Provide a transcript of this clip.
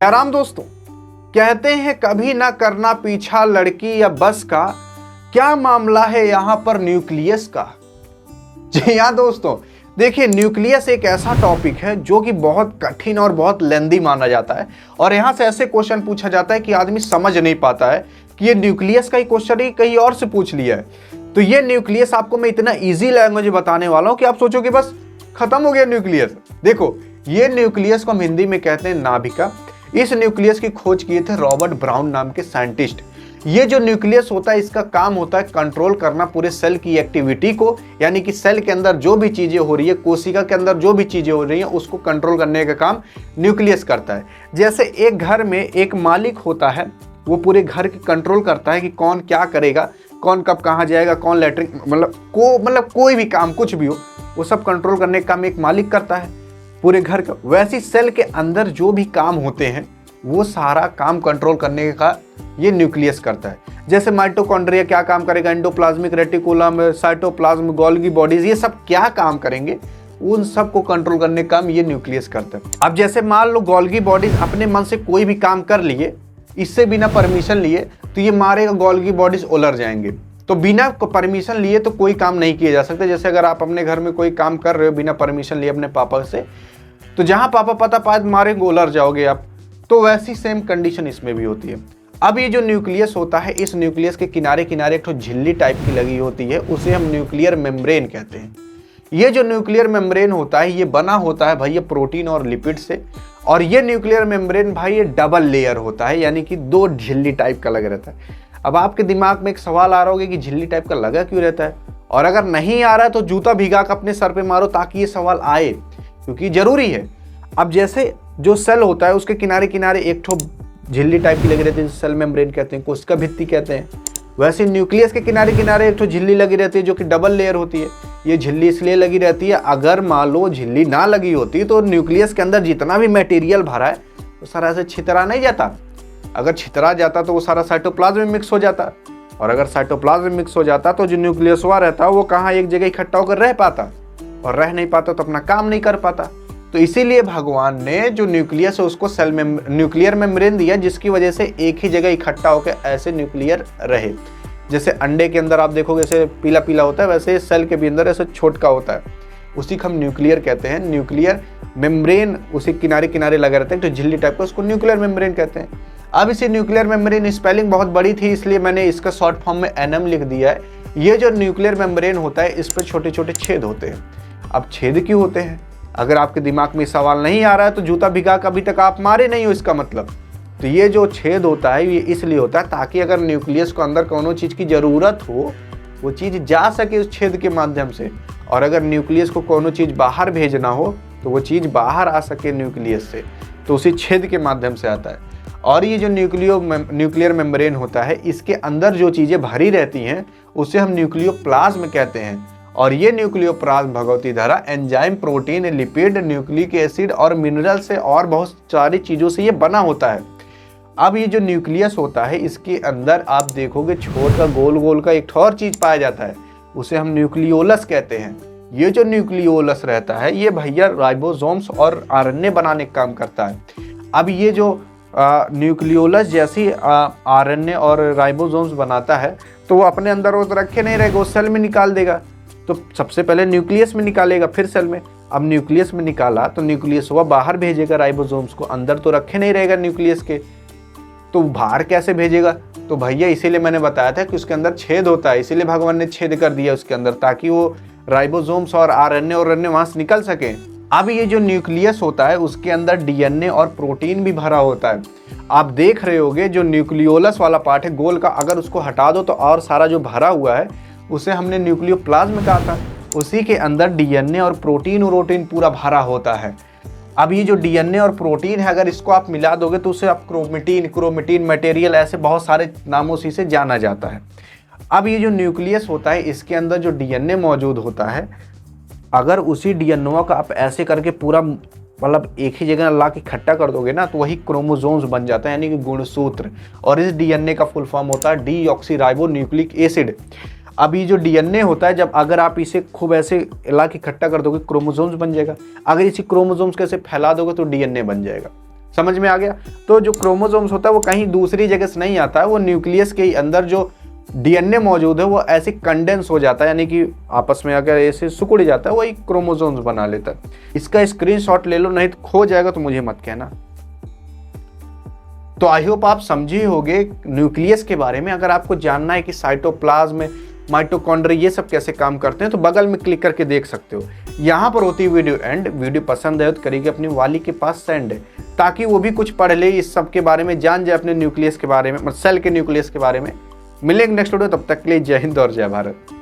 आराम दोस्तों, कहते हैं कभी ना करना पीछा लड़की या बस का, क्या मामला है यहां पर न्यूक्लियस का। जी हाँ दोस्तों, देखिए न्यूक्लियस एक ऐसा टॉपिक है जो कि बहुत कठिन और बहुत लेंदी माना जाता है और यहां से ऐसे क्वेश्चन पूछा जाता है कि आदमी समझ नहीं पाता है कि ये न्यूक्लियस का ही क्वेश्चन ही कहीं और से पूछ लिया है। तो ये न्यूक्लियस आपको मैं इतना इजी लैंग्वेज बताने वाला हूं कि आप सोचोगे बस खत्म हो गया न्यूक्लियस। देखो, ये न्यूक्लियस को हम हिंदी में कहते हैं नाभिका। इस न्यूक्लियस की खोज किए थे रॉबर्ट ब्राउन नाम के साइंटिस्ट। ये जो न्यूक्लियस होता है इसका काम होता है कंट्रोल करना पूरे सेल की एक्टिविटी को, यानी कि सेल के अंदर जो भी चीजें हो रही है, कोशिका के अंदर जो भी चीजें हो रही है उसको कंट्रोल करने का काम न्यूक्लियस करता है। जैसे एक घर में एक मालिक होता है, वो पूरे घर की कंट्रोल करता है कि कौन क्या करेगा, कौन कब कहाँ जाएगा, कौन लैट्रिन, मतलब कोई भी काम कुछ भी हो वो सब कंट्रोल करने का काम एक मालिक करता है पूरे घर का। वैसे सेल के अंदर जो भी काम होते हैं वो सारा काम कंट्रोल करने का ये न्यूक्लियस करता है। जैसे माइटोकॉन्ड्रिया क्या काम करेगा, endoplasmic reticulum, cytoplasm, Golgi bodies, ये सब क्या काम करेंगे, उन सब को कंट्रोल करने का काम ये न्यूक्लियस करता है। अब जैसे मान लो गोल्गी बॉडीज अपने मन से कोई भी काम कर लिए, इससे बिना परमिशन लिए, तो ये मारेगा गोल्गी बॉडीज उलझ जाएंगे। तो बिना परमिशन लिए तो कोई काम नहीं किया जा सकता। जैसे अगर आप अपने घर में कोई काम कर रहे हो बिना परमिशन लिए अपने पापा से, तो जहां पापा पता पाए मारेंगे उलझ जाओगे आप। तो वैसी सेम कंडीशन इसमें भी होती है। अब ये जो न्यूक्लियस होता है, इस न्यूक्लियस के किनारे किनारे एक झिल्ली टाइप की लगी होती है, उसे हम न्यूक्लियर मेम्ब्रेन कहते हैं। ये जो न्यूक्लियर मेम्ब्रेन होता है ये बना होता है भाई ये प्रोटीन और लिपिड से, और ये न्यूक्लियर मेम्ब्रेन भाई ये डबल लेयर होता है, यानी कि दो झिल्ली टाइप का लगा रहता है। अब आपके दिमाग में एक सवाल आ रहा होगा कि झिल्ली टाइप का लगा क्यों रहता है, और अगर नहीं आ रहा है तो जूता भिगा कर अपने सर पे मारो ताकि ये सवाल आए, क्योंकि जरूरी है। अब जैसे जो सेल होता है उसके किनारे किनारे एक ठो झिल्ली टाइप की लगी रहती है, सेल मेम्ब्रेन कहते हैं, कोशिका भित्ति कहते हैं। वैसे न्यूक्लियस के किनारे किनारे एक ठो झिल्ली लगी रहती है जो कि डबल लेयर होती है। ये झिल्ली इसलिए लगी रहती है, अगर मान लो झिल्ली ना लगी होती तो न्यूक्लियस के अंदर जितना भी मटेरियल भरा है वो सारा ऐसे छितरा नहीं जाता। अगर छितरा जाता तो वो सारा साइटोप्लाज्म में मिक्स हो जाता, और अगर साइटोप्लाज्म में मिक्स हो जाता तो जो न्यूक्लियस हुआ रहता वो कहाँ एक जगह इकट्ठा होकर रह पाता, और रह नहीं पाता तो अपना काम नहीं कर पाता। तो इसीलिए भगवान ने जो न्यूक्लियस है उसको न्यूक्लियर मेम्ब्रेन दिया, जिसकी वजह से एक ही जगह इकट्ठा होकर ऐसे न्यूक्लियर रहे। जैसे अंडे के अंदर आप देखोगे ऐसे पीला पीला होता है, वैसे सेल के भी अंदर ऐसे छोटका होता है, उसी को हम न्यूक्लियर कहते हैं। न्यूक्लियर मेम्ब्रेन उसी किनारे किनारे लगा रहता है, तो झिल्ली टाइप का, उसको न्यूक्लियर मेम्ब्रेन कहते हैं। अब इसी न्यूक्लियर मेम्ब्रेन स्पेलिंग बहुत बड़ी थी इसलिए मैंने इसका शॉर्ट फॉर्म में एनएम लिख दिया है। ये जो न्यूक्लियर मेम्ब्रेन होता है इस पर छोटे छोटे छेद होते हैं। अब छेद क्यों होते हैं, अगर आपके दिमाग में सवाल नहीं आ रहा है तो जूता भिगा के अभी तक आप मारे नहीं हो इसका मतलब। तो ये जो छेद होता है ये इसलिए होता है ताकि अगर न्यूक्लियस को अंदर कोनो चीज़ की ज़रूरत हो वो चीज़ जा सके उस छेद के माध्यम से, और अगर न्यूक्लियस को कोनो चीज़ बाहर भेजना हो तो वो चीज़ बाहर आ सके न्यूक्लियस से, तो उसी छेद के माध्यम से आता है। और ये जो न्यूक्लियर मेम्ब्रेन होता है इसके अंदर जो चीज़ें भरी रहती हैं उसे हम न्यूक्लियोप्लाज्म कहते हैं। और ये न्यूक्लियोप्लाज्म भगवती धारा enzyme, protein, lipid, nucleic acid और मिनरल से और बहुत सारी चीज़ों से ये बना होता है। अब ये जो न्यूक्लियस होता है इसके अंदर आप देखोगे छोटा गोल गोल का एक और चीज़ पाया जाता है, उसे हम न्यूक्लियोलस कहते हैं। ये जो न्यूक्लियोलस रहता है ये भैया राइबोसोम्स और आरएनए बनाने का काम करता है। अब ये जो न्यूक्लियोलस जैसी आरएनए और राइबोसोम्स बनाता है तो वो अपने अंदर वो रखे नहीं रहेगा, वो सेल में निकाल देगा। तो सबसे पहले न्यूक्लियस में निकालेगा फिर सेल में। अब न्यूक्लियस में निकाला तो न्यूक्लियस वो बाहर भेजेगा राइबोसोम्स को, अंदर तो रखे नहीं रहेगा न्यूक्लियस के, तो बाहर कैसे भेजेगा। तो भैया इसीलिए मैंने बताया था कि उसके अंदर छेद होता है, इसीलिए भगवान ने छेद कर दिया उसके अंदर ताकि वो राइबोसोम्स और आरएनए वहाँ से निकल सके। अब ये जो न्यूक्लियस होता है उसके अंदर डीएनए और प्रोटीन भी भरा होता है। आप देख रहे होगे जो न्यूक्लियोलस वाला पार्ट है गोल का, अगर उसको हटा दो तो और सारा जो भरा हुआ है उसे हमने न्यूक्लियोप्लाज्म कहा था। उसी के अंदर डीएनए और प्रोटीन पूरा भरा होता है। अब ये जो डीएनए और प्रोटीन है अगर इसको आप मिला दोगे तो उसे आप क्रोमेटिन मटेरियल ऐसे बहुत सारे नामों से इसे जाना जाता है। अब ये जो न्यूक्लियस होता है इसके अंदर जो डीएनए मौजूद होता है, अगर उसी डीएनए का आप ऐसे करके पूरा मतलब एक ही जगह ला के इकट्ठा कर दोगे ना तो वही क्रोमोसोम्स बन जाता है, यानी कि गुणसूत्र। और इस डीएनए का फुल फॉर्म होता है डीऑक्सीराइबो न्यूक्लिक एसिड। अब ये जो डीएनए होता है जब अगर आप इसे खूब ऐसे ला के इकट्ठा कर दोगे क्रोमोसोम्स बन जाएगा, अगर इसी क्रोमोसोम्स कैसे फैला दोगे तो डीएनए बन जाएगा। समझ में आ गया। तो जो क्रोमोसोम्स होता है वो कहीं दूसरी जगह से नहीं आता है, वो न्यूक्लियस के अंदर जो डीएनए मौजूद है वो ऐसे कंडेंस हो जाता है, यानी कि आपस में अगर ऐसे सिकुड़ जाता है वही क्रोमोसोम्स बना लेता है। इसका स्क्रीनशॉट ले लो, नहीं तो खो जाएगा तो मुझे मत कहना। तो आई होप आप समझे होंगे न्यूक्लियस के बारे में। अगर आपको जानना है कि साइटोप्लाज्म, माइटोकॉन्ड्रिया ये सब कैसे काम करते हैं तो बगल में क्लिक करके देख सकते हो। यहाँ पर होती है वीडियो एंड। वीडियो पसंद है तो करिए अपनी वाली के पास सेंड, ताकि वो भी कुछ पढ़ ले, इस सब के बारे में जान जाए, अपने न्यूक्लियस के बारे में, मतलब सेल के न्यूक्लियस के बारे में। मिलेंगे नेक्स्ट वीडियो, तब तक के लिए जय हिंद और जय भारत।